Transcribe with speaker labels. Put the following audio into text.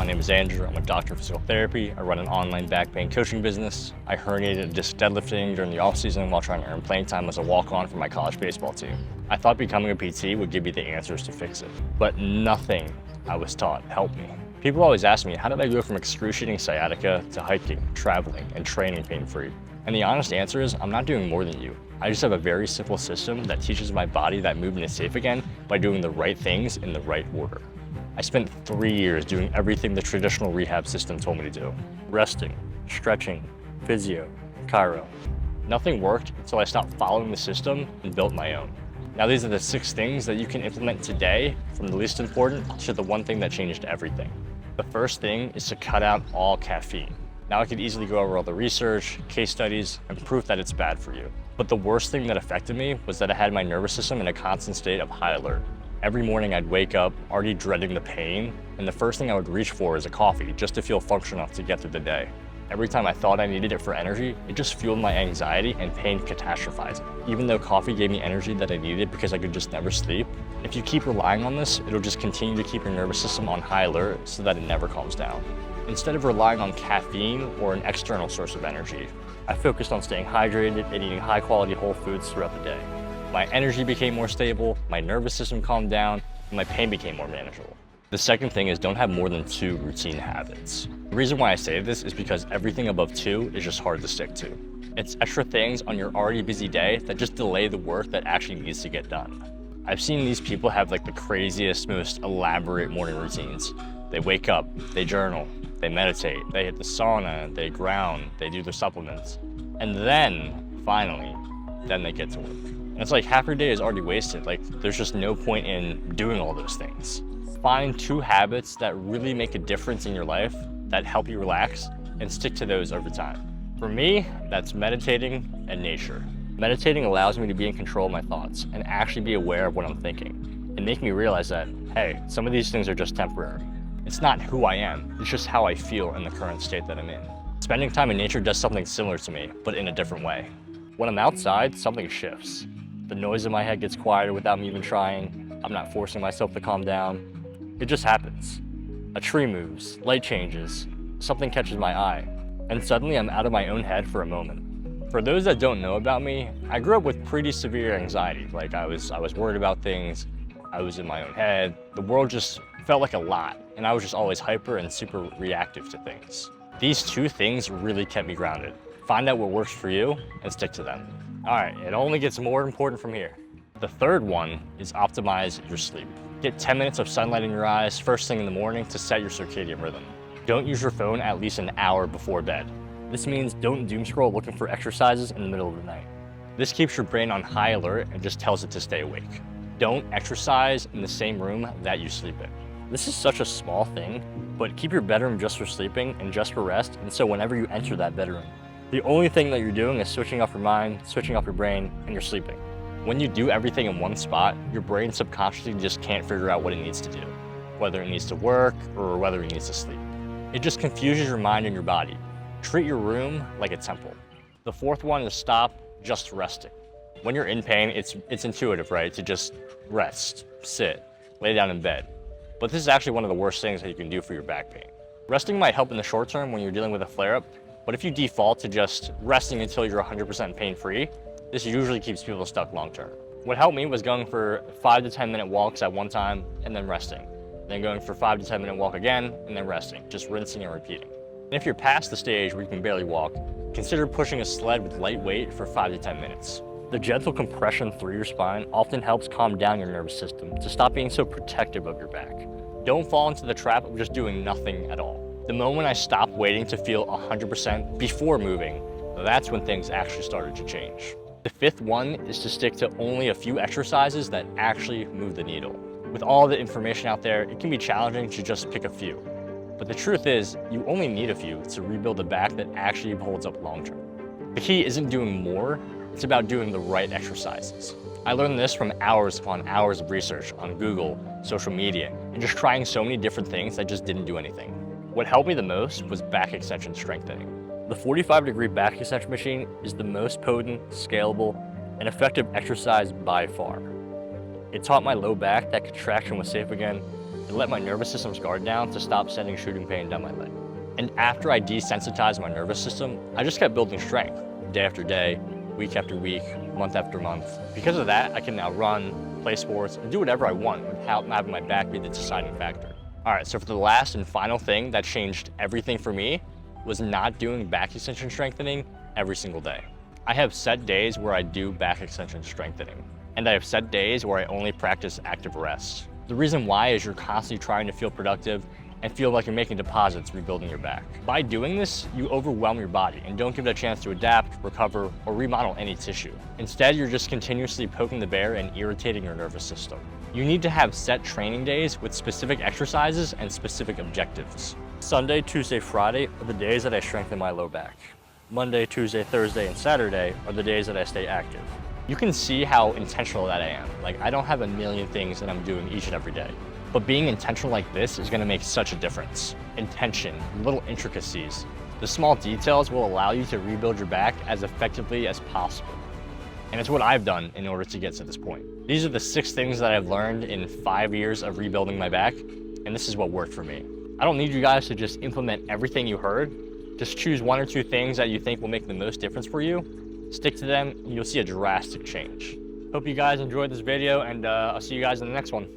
Speaker 1: My name is Andrew. I'm a doctor of physical therapy. I run an online back pain coaching business. I herniated disc deadlifting during the off season while trying to earn playing time as a walk-on for my college baseball team. I thought becoming a PT would give me the answers to fix it, but nothing I was taught helped me. People always ask me, how did I go from excruciating sciatica to hiking, traveling, and training pain-free? And the honest answer is, I'm not doing more than you. I just have a very simple system that teaches my body that movement is safe again by doing the right things in the right order. I spent 3 years doing everything the traditional rehab system told me to do. Resting, stretching, physio, chiro. Nothing worked until I stopped following the system and built my own. Now these are the 6 things that you can implement today, from the least important to the one thing that changed everything. The first thing is to cut out all caffeine. Now I could easily go over all the research, case studies, and proof that it's bad for you. But the worst thing that affected me was that I had my nervous system in a constant state of high alert. Every morning I'd wake up already dreading the pain, and the first thing I would reach for is a coffee just to feel functional enough to get through the day. Every time I thought I needed it for energy, it just fueled my anxiety and pain catastrophizing. Even though coffee gave me energy that I needed because I could just never sleep, if you keep relying on this, it'll just continue to keep your nervous system on high alert so that it never calms down. Instead of relying on caffeine or an external source of energy, I focused on staying hydrated and eating high quality whole foods throughout the day. My energy became more stable, my nervous system calmed down, and my pain became more manageable. The second thing is don't have more than 2 routine habits. The reason why I say this is because everything above 2 is just hard to stick to. It's extra things on your already busy day that just delay the work that actually needs to get done. I've seen these people have like the craziest, most elaborate morning routines. They wake up, they journal, they meditate, they hit the sauna, they ground, they do their supplements. And then, finally, then they get to work. And it's like half your day is already wasted. Like there's just no point in doing all those things. Find 2 habits that really make a difference in your life, that help you relax, and stick to those over time. For me, that's meditating and nature. Meditating allows me to be in control of my thoughts and actually be aware of what I'm thinking, and make me realize that, hey, some of these things are just temporary. It's not who I am, it's just how I feel in the current state that I'm in. Spending time in nature does something similar to me, but in a different way. When I'm outside, something shifts. The noise in my head gets quieter without me even trying. I'm not forcing myself to calm down. It just happens. A tree moves, light changes, something catches my eye, and suddenly I'm out of my own head for a moment. For those that don't know about me, I grew up with pretty severe anxiety. Like I was worried about things, I was in my own head. The world just felt like a lot, and I was just always hyper and super reactive to things. These 2 things really kept me grounded. Find out what works for you and stick to them. All right, it only gets more important from here. The third one is optimize your sleep. Get 10 minutes of sunlight in your eyes first thing in the morning to set your circadian rhythm. Don't use your phone at least an hour before bed. This means don't doom scroll looking for exercises in the middle of the night. This keeps your brain on high alert and just tells it to stay awake. Don't exercise in the same room that you sleep in. This is such a small thing, but keep your bedroom just for sleeping and just for rest, and so whenever you enter that bedroom, the only thing that you're doing is switching off your mind, switching off your brain, and you're sleeping. When you do everything in one spot, your brain subconsciously just can't figure out what it needs to do, whether it needs to work or whether it needs to sleep. It just confuses your mind and your body. Treat your room like a temple. The fourth one is stop just resting. When you're in pain, it's intuitive, right? To just rest, sit, lay down in bed. But this is actually one of the worst things that you can do for your back pain. Resting might help in the short term when you're dealing with a flare-up, but if you default to just resting until you're 100% pain-free, this usually keeps people stuck long-term. What helped me was going for 5 to 10 minute walks at one time and then resting. Then going for 5 to 10 minute walk again and then resting, just rinsing and repeating. And if you're past the stage where you can barely walk, consider pushing a sled with light weight for 5 to 10 minutes. The gentle compression through your spine often helps calm down your nervous system to stop being so protective of your back. Don't fall into the trap of just doing nothing at all. The moment I stopped waiting to feel 100% before moving, that's when things actually started to change. The fifth one is to stick to only a few exercises that actually move the needle. With all the information out there, it can be challenging to just pick a few. But the truth is, you only need a few to rebuild a back that actually holds up long term. The key isn't doing more, it's about doing the right exercises. I learned this from hours upon hours of research on Google, social media, and just trying so many different things that just didn't do anything. What helped me the most was back extension strengthening. The 45-degree back extension machine is the most potent, scalable, and effective exercise by far. It taught my low back that contraction was safe again. It let my nervous system's guard down to stop sending shooting pain down my leg. And after I desensitized my nervous system, I just kept building strength day after day, week after week, month after month. Because of that, I can now run, play sports, and do whatever I want without having my back be the deciding factor. All right, so for the last and final thing that changed everything for me was not doing back extension strengthening every single day. I have set days where I do back extension strengthening, and I have set days where I only practice active rest. The reason why is you're constantly trying to feel productive and feel like you're making deposits rebuilding your back. By doing this, you overwhelm your body and don't give it a chance to adapt, recover, or remodel any tissue. Instead, you're just continuously poking the bear and irritating your nervous system. You need to have set training days with specific exercises and specific objectives. Sunday, Tuesday, Friday are the days that I strengthen my low back. Monday, Tuesday, Thursday, and Saturday are the days that I stay active. You can see how intentional that I am. Like, I don't have a million things that I'm doing each and every day. But being intentional like this is gonna make such a difference. Intention, little intricacies. The small details will allow you to rebuild your back as effectively as possible. And it's what I've done in order to get to this point. These are the 6 things that I've learned in 5 years of rebuilding my back, and this is what worked for me. I don't need you guys to just implement everything you heard. Just choose 1 or 2 things that you think will make the most difference for you. Stick to them, and you'll see a drastic change. Hope you guys enjoyed this video, and I'll see you guys in the next one.